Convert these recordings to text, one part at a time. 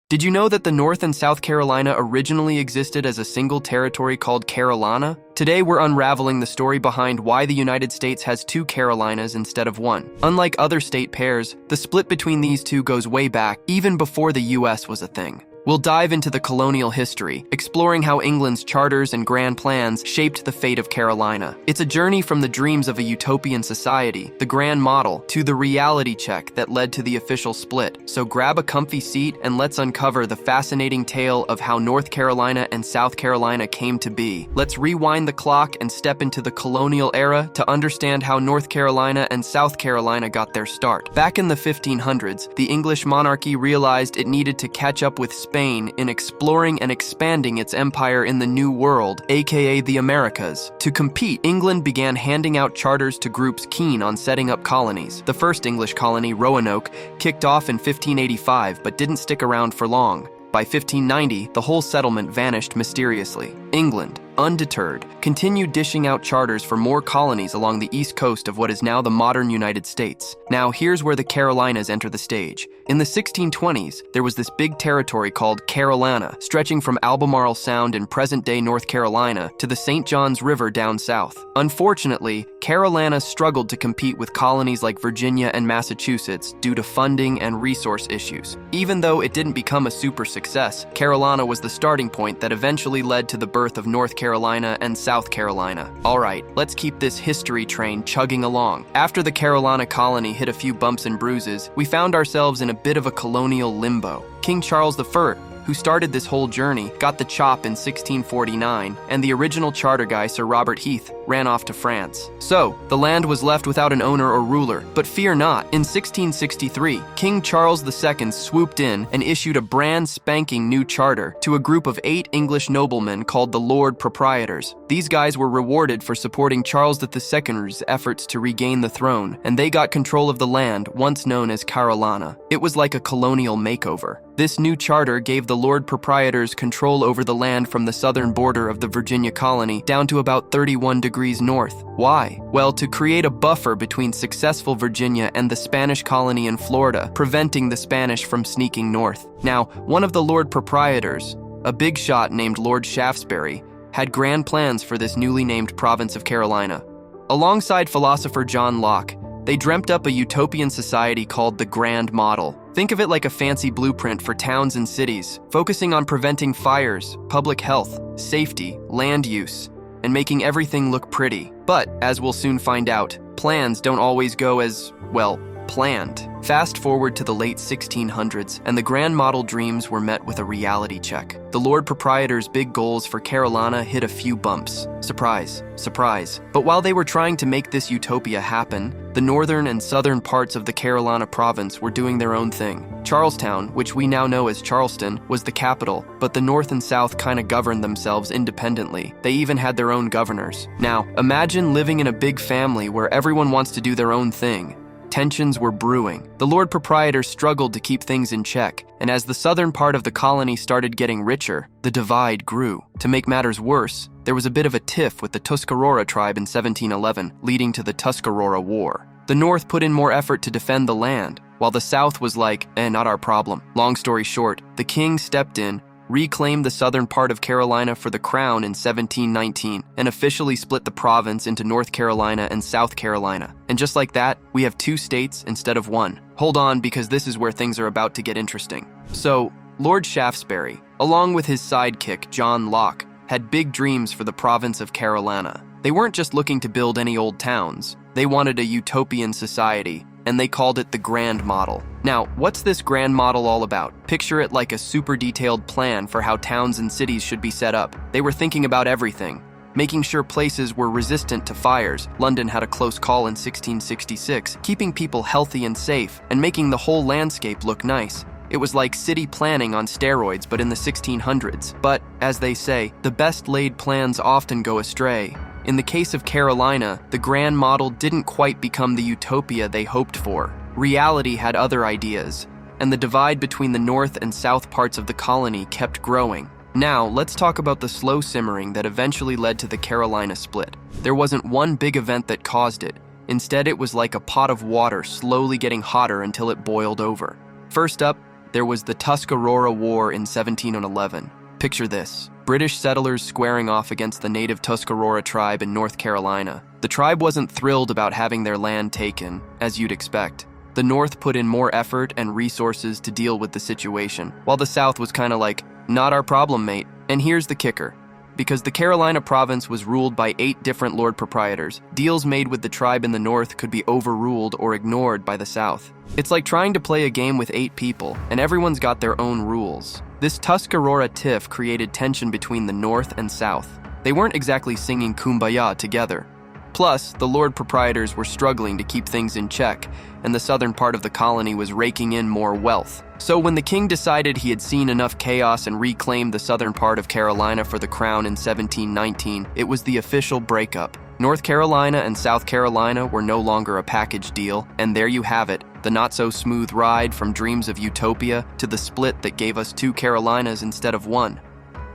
Did you know that the North and South Carolina originally existed as a single territory called Carolana? Today we're unraveling the story behind why the United States has two Carolinas instead of one. Unlike other state pairs, the split between these two goes way back, even before the US was a thing. We'll dive into the colonial history, exploring how England's charters and grand plans shaped the fate of Carolina. It's a journey from the dreams of a utopian society, the grand model, to the reality check that led to the official split. So grab a comfy seat and let's uncover the fascinating tale of how North Carolina and South Carolina came to be. Let's rewind the clock and step into the colonial era to understand how North Carolina and South Carolina got their start. Back in the 1500s, the English monarchy realized it needed to catch up with Spain in exploring and expanding its empire in the New World, aka the Americas. To compete, England began handing out charters to groups keen on setting up colonies. The first English colony, Roanoke, kicked off in 1585 but didn't stick around for long. By 1590, the whole settlement vanished mysteriously. England, undeterred, continued dishing out charters for more colonies along the east coast of what is now the modern United States. Now, here's where the Carolinas enter the stage. In the 1620s, there was this big territory called Carolana, stretching from Albemarle Sound in present-day North Carolina to the St. Johns River down south. Unfortunately, Carolina struggled to compete with colonies like Virginia and Massachusetts due to funding and resource issues. Even though it didn't become a super success, Carolina was the starting point that eventually led to the birth of North Carolina and South Carolina. Alright, let's keep this history train chugging along. After the Carolina colony hit a few bumps and bruises, we found ourselves in a bit of a colonial limbo. King Charles I, who started this whole journey, got the chop in 1649, and the original charter guy, Sir Robert Heath, ran off to France. So, the land was left without an owner or ruler. But fear not, in 1663, King Charles II swooped in and issued a brand spanking new charter to a group of 8 English noblemen called the Lord Proprietors. These guys were rewarded for supporting Charles II's efforts to regain the throne, and they got control of the land once known as Carolina. It was like a colonial makeover. This new charter gave the Lord Proprietors control over the land from the southern border of the Virginia colony down to about 31 degrees north. Why? Well, to create a buffer between successful Virginia and the Spanish colony in Florida, preventing the Spanish from sneaking north. Now, one of the Lord Proprietors, a big shot named Lord Shaftesbury, had grand plans for this newly named province of Carolina. Alongside philosopher John Locke, they dreamt up a utopian society called the Grand Model. Think of it like a fancy blueprint for towns and cities, focusing on preventing fires, public health, safety, land use, and making everything look pretty. But, as we'll soon find out, plans don't always go as, well, planned. Fast forward to the late 1600s, and the Grand Model dreams were met with a reality check. The Lord Proprietors' big goals for Carolina hit a few bumps. Surprise, surprise. But while they were trying to make this utopia happen, the northern and southern parts of the Carolina province were doing their own thing. Charlestown, which we now know as Charleston, was the capital, but the north and south kind of governed themselves independently. They even had their own governors. Now, imagine living in a big family where everyone wants to do their own thing. Tensions were brewing. The Lord Proprietors struggled to keep things in check, and as the southern part of the colony started getting richer, the divide grew. To make matters worse, there was a bit of a tiff with the Tuscarora tribe in 1711, leading to the Tuscarora War. The North put in more effort to defend the land, while the South was like, not our problem. Long story short, the king stepped in, reclaimed the southern part of Carolina for the crown in 1719, and officially split the province into North Carolina and South Carolina. And just like that, we have 2 states instead of 1. Hold on, because this is where things are about to get interesting. So, Lord Shaftesbury, along with his sidekick, John Locke, had big dreams for the province of Carolina. They weren't just looking to build any old towns. They wanted a utopian society, and they called it the Grand Model. Now, what's this Grand Model all about? Picture it like a super detailed plan for how towns and cities should be set up. They were thinking about everything, making sure places were resistant to fires. London had a close call in 1666, keeping people healthy and safe, and making the whole landscape look nice. It was like city planning on steroids, but in the 1600s. But, as they say, the best laid plans often go astray. In the case of Carolina, the Grand Model didn't quite become the utopia they hoped for. Reality had other ideas, and the divide between the north and south parts of the colony kept growing. Now, let's talk about the slow simmering that eventually led to the Carolina split. There wasn't one big event that caused it. Instead, it was like a pot of water slowly getting hotter until it boiled over. First up, there was the Tuscarora War in 1711. Picture this: British settlers squaring off against the native Tuscarora tribe in North Carolina. The tribe wasn't thrilled about having their land taken, as you'd expect. The North put in more effort and resources to deal with the situation, while the South was kind of like, not our problem, mate. And here's the kicker. Because the Carolina province was ruled by 8 different lord proprietors, deals made with the tribe in the North could be overruled or ignored by the South. It's like trying to play a game with 8 people, and everyone's got their own rules. This Tuscarora tiff created tension between the North and South. They weren't exactly singing Kumbaya together. Plus, the lord proprietors were struggling to keep things in check, and the southern part of the colony was raking in more wealth. So when the king decided he had seen enough chaos and reclaimed the southern part of Carolina for the crown in 1719, it was the official breakup. North Carolina and South Carolina were no longer a package deal, and there you have it, the not-so-smooth ride from dreams of utopia to the split that gave us 2 Carolinas instead of 1.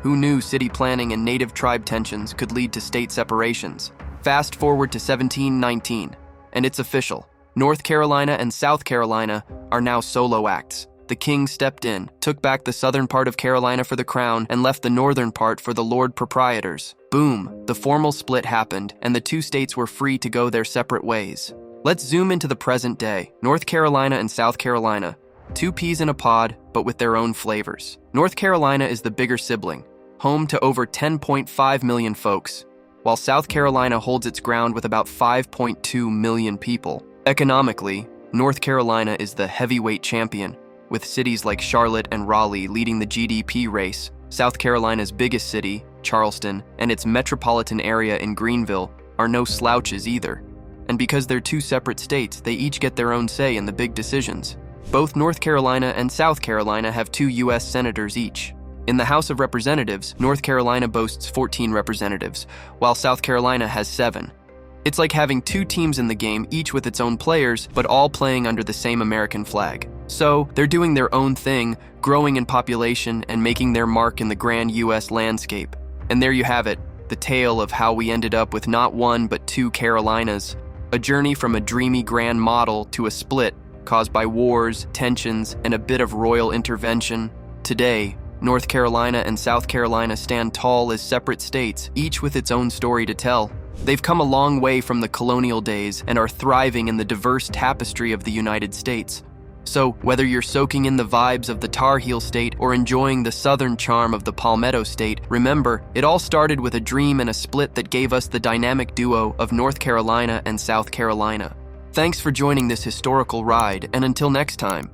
Who knew city planning and native tribe tensions could lead to state separations? Fast forward to 1719, and it's official. North Carolina and South Carolina are now solo acts. The king stepped in, took back the southern part of Carolina for the crown, and left the northern part for the lord proprietors. Boom, the formal split happened, and the 2 states were free to go their separate ways. Let's zoom into the present day. North Carolina and South Carolina, 2 peas in a pod, but with their own flavors. North Carolina is the bigger sibling, home to over 10.5 million folks, while South Carolina holds its ground with about 5.2 million people. Economically, North Carolina is the heavyweight champion, with cities like Charlotte and Raleigh leading the GDP race. South Carolina's biggest city, Charleston, and its metropolitan area in Greenville are no slouches either. And because they're 2 separate states, they each get their own say in the big decisions. Both North Carolina and South Carolina have 2 U.S. senators each. In the House of Representatives, North Carolina boasts 14 representatives, while South Carolina has 7. It's like having 2 teams in the game, each with its own players, but all playing under the same American flag. So, they're doing their own thing, growing in population and making their mark in the grand U.S. landscape. And there you have it, the tale of how we ended up with not 1 but 2 Carolinas. A journey from a dreamy grand model to a split caused by wars, tensions, and a bit of royal intervention. Today, North Carolina and South Carolina stand tall as separate states, each with its own story to tell. They've come a long way from the colonial days and are thriving in the diverse tapestry of the United States. So, whether you're soaking in the vibes of the Tar Heel state or enjoying the southern charm of the Palmetto state, remember, it all started with a dream and a split that gave us the dynamic duo of North Carolina and South Carolina. Thanks for joining this historical ride, and until next time.